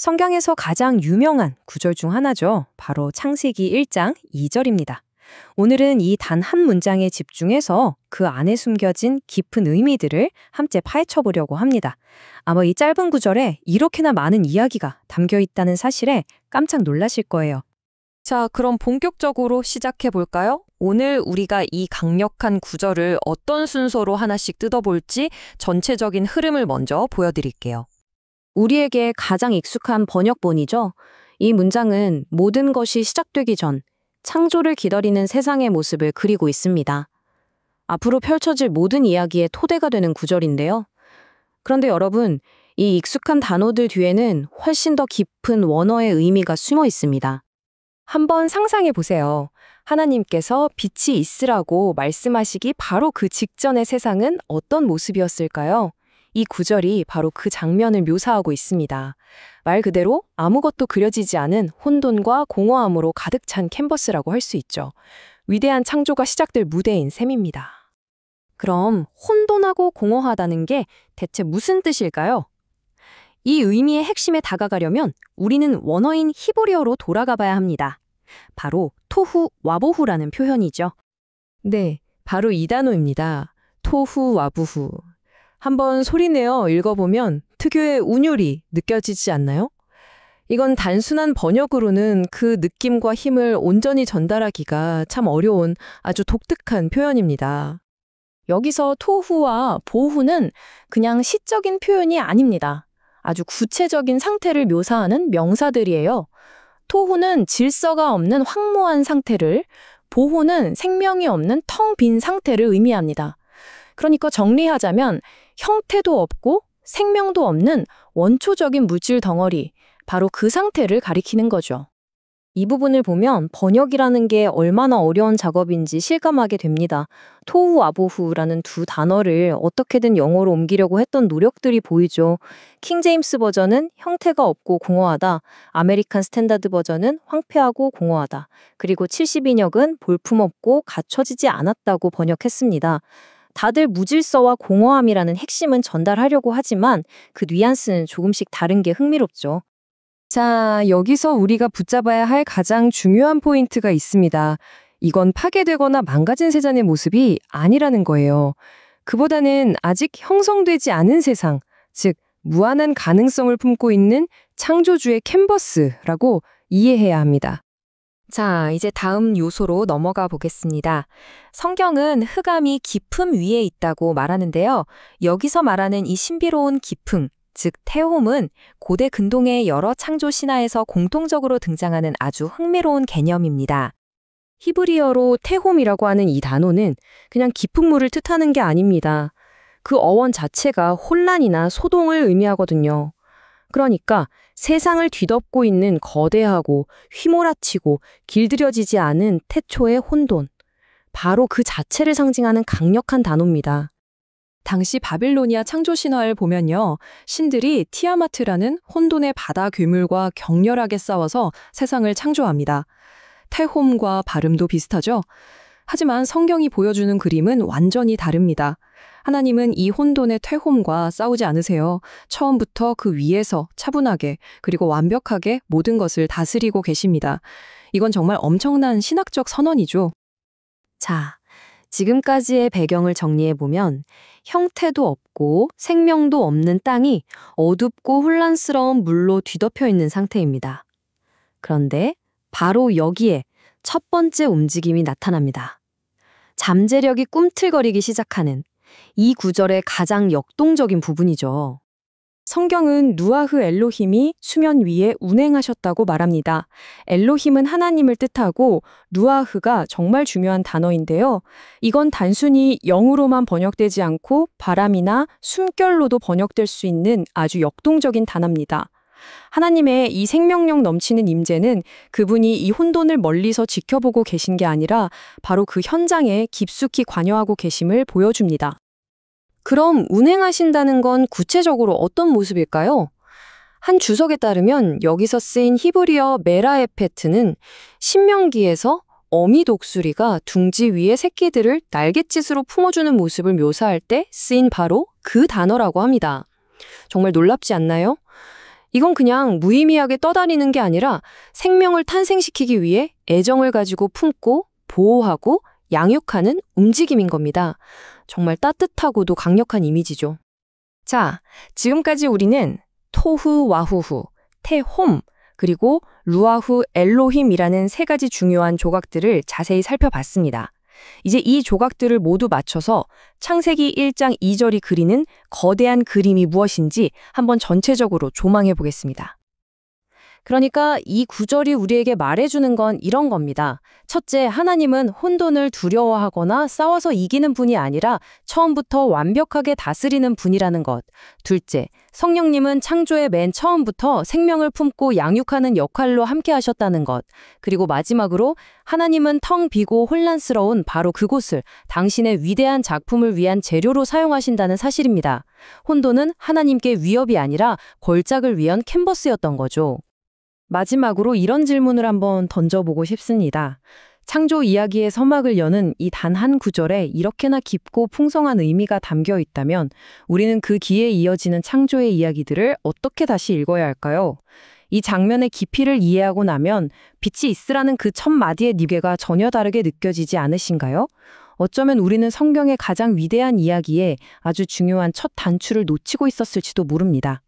성경에서 가장 유명한 구절 중 하나죠. 바로 창세기 1장 2절입니다. 오늘은 이 단 한 문장에 집중해서 그 안에 숨겨진 깊은 의미들을 함께 파헤쳐 보려고 합니다. 아마 이 짧은 구절에 이렇게나 많은 이야기가 담겨 있다는 사실에 깜짝 놀라실 거예요. 자, 그럼 본격적으로 시작해 볼까요? 오늘 우리가 이 강력한 구절을 어떤 순서로 하나씩 뜯어볼지 전체적인 흐름을 먼저 보여드릴게요. 우리에게 가장 익숙한 번역본이죠. 이 문장은 모든 것이 시작되기 전 창조를 기다리는 세상의 모습을 그리고 있습니다. 앞으로 펼쳐질 모든 이야기의 토대가 되는 구절인데요. 그런데 여러분, 이 익숙한 단어들 뒤에는 훨씬 더 깊은 원어의 의미가 숨어 있습니다. 한번 상상해 보세요. 하나님께서 빛이 있으라고 말씀하시기 바로 그 직전의 세상은 어떤 모습이었을까요? 이 구절이 바로 그 장면을 묘사하고 있습니다. 말 그대로 아무것도 그려지지 않은 혼돈과 공허함으로 가득 찬 캔버스라고 할 수 있죠. 위대한 창조가 시작될 무대인 셈입니다. 그럼 혼돈하고 공허하다는 게 대체 무슨 뜻일까요? 이 의미의 핵심에 다가가려면 우리는 원어인 히브리어로 돌아가 봐야 합니다. 바로 토후 와보후라는 표현이죠. 네, 바로 이 단어입니다. 토후 와보후. 한번 소리내어 읽어보면 특유의 운율이 느껴지지 않나요? 이건 단순한 번역으로는 그 느낌과 힘을 온전히 전달하기가 참 어려운 아주 독특한 표현입니다. 여기서 토후와 보후는 그냥 시적인 표현이 아닙니다. 아주 구체적인 상태를 묘사하는 명사들이에요. 토후는 질서가 없는 황무한 상태를, 보후는 생명이 없는 텅 빈 상태를 의미합니다. 그러니까 정리하자면 형태도 없고 생명도 없는 원초적인 물질 덩어리, 바로 그 상태를 가리키는 거죠. 이 부분을 보면 번역이라는 게 얼마나 어려운 작업인지 실감하게 됩니다. 토후와보후라는 두 단어를 어떻게든 영어로 옮기려고 했던 노력들이 보이죠. 킹제임스 버전은 형태가 없고 공허하다, 아메리칸 스탠다드 버전은 황폐하고 공허하다, 그리고 72력은 볼품없고 갖춰지지 않았다고 번역했습니다. 다들 무질서와 공허함이라는 핵심은 전달하려고 하지만 그 뉘앙스는 조금씩 다른 게 흥미롭죠. 자, 여기서 우리가 붙잡아야 할 가장 중요한 포인트가 있습니다. 이건 파괴되거나 망가진 세상의 모습이 아니라는 거예요. 그보다는 아직 형성되지 않은 세상, 즉 무한한 가능성을 품고 있는 창조주의 캔버스라고 이해해야 합니다. 자, 이제 다음 요소로 넘어가 보겠습니다. 성경은 흑암이 깊음 위에 있다고 말하는데요. 여기서 말하는 이 신비로운 깊음, 즉 태홈은 고대 근동의 여러 창조 신화에서 공통적으로 등장하는 아주 흥미로운 개념입니다. 히브리어로 태홈이라고 하는 이 단어는 그냥 깊은 물을 뜻하는 게 아닙니다. 그 어원 자체가 혼란이나 소동을 의미하거든요. 그러니까 세상을 뒤덮고 있는 거대하고 휘몰아치고 길들여지지 않은 태초의 혼돈. 바로 그 자체를 상징하는 강력한 단어입니다. 당시 바빌로니아 창조 신화를 보면요. 신들이 티아마트라는 혼돈의 바다 괴물과 격렬하게 싸워서 세상을 창조합니다. 태홈과 발음도 비슷하죠? 하지만 성경이 보여주는 그림은 완전히 다릅니다. 하나님은 이 혼돈의 태홈과 싸우지 않으세요. 처음부터 그 위에서 차분하게 그리고 완벽하게 모든 것을 다스리고 계십니다. 이건 정말 엄청난 신학적 선언이죠. 자, 지금까지의 배경을 정리해보면 형태도 없고 생명도 없는 땅이 어둡고 혼란스러운 물로 뒤덮여 있는 상태입니다. 그런데 바로 여기에 첫 번째 움직임이 나타납니다. 잠재력이 꿈틀거리기 시작하는 이 구절의 가장 역동적인 부분이죠. 성경은 누아흐 엘로힘이 수면 위에 운행하셨다고 말합니다. 엘로힘은 하나님을 뜻하고 누아흐가 정말 중요한 단어인데요. 이건 단순히 영으로만 번역되지 않고 바람이나 숨결로도 번역될 수 있는 아주 역동적인 단어입니다. 하나님의 이 생명력 넘치는 임재는 그분이 이 혼돈을 멀리서 지켜보고 계신 게 아니라 바로 그 현장에 깊숙이 관여하고 계심을 보여줍니다. 그럼 운행하신다는 건 구체적으로 어떤 모습일까요? 한 주석에 따르면 여기서 쓰인 히브리어 메라에페트는 신명기에서 어미 독수리가 둥지 위에 새끼들을 날갯짓으로 품어주는 모습을 묘사할 때 쓰인 바로 그 단어라고 합니다. 정말 놀랍지 않나요? 이건 그냥 무의미하게 떠다니는 게 아니라 생명을 탄생시키기 위해 애정을 가지고 품고 보호하고 양육하는 움직임인 겁니다. 정말 따뜻하고도 강력한 이미지죠. 자, 지금까지 우리는 토후 와후후, 테홈, 그리고 루아후 엘로힘이라는 세 가지 중요한 조각들을 자세히 살펴봤습니다. 이제 이 조각들을 모두 맞춰서 창세기 1장 2절이 그리는 거대한 그림이 무엇인지 한번 전체적으로 조망해 보겠습니다. 그러니까 이 구절이 우리에게 말해주는 건 이런 겁니다. 첫째, 하나님은 혼돈을 두려워하거나 싸워서 이기는 분이 아니라 처음부터 완벽하게 다스리는 분이라는 것. 둘째, 성령님은 창조의 맨 처음부터 생명을 품고 양육하는 역할로 함께 하셨다는 것. 그리고 마지막으로 하나님은 텅 비고 혼란스러운 바로 그곳을 당신의 위대한 작품을 위한 재료로 사용하신다는 사실입니다. 혼돈은 하나님께 위협이 아니라 걸작을 위한 캔버스였던 거죠. 마지막으로 이런 질문을 한번 던져보고 싶습니다. 창조 이야기의 서막을 여는 이 단 한 구절에 이렇게나 깊고 풍성한 의미가 담겨 있다면 우리는 그 기에 이어지는 창조의 이야기들을 어떻게 다시 읽어야 할까요? 이 장면의 깊이를 이해하고 나면 빛이 있으라는 그 첫 마디의 니괴가 전혀 다르게 느껴지지 않으신가요? 어쩌면 우리는 성경의 가장 위대한 이야기에 아주 중요한 첫 단추를 놓치고 있었을지도 모릅니다.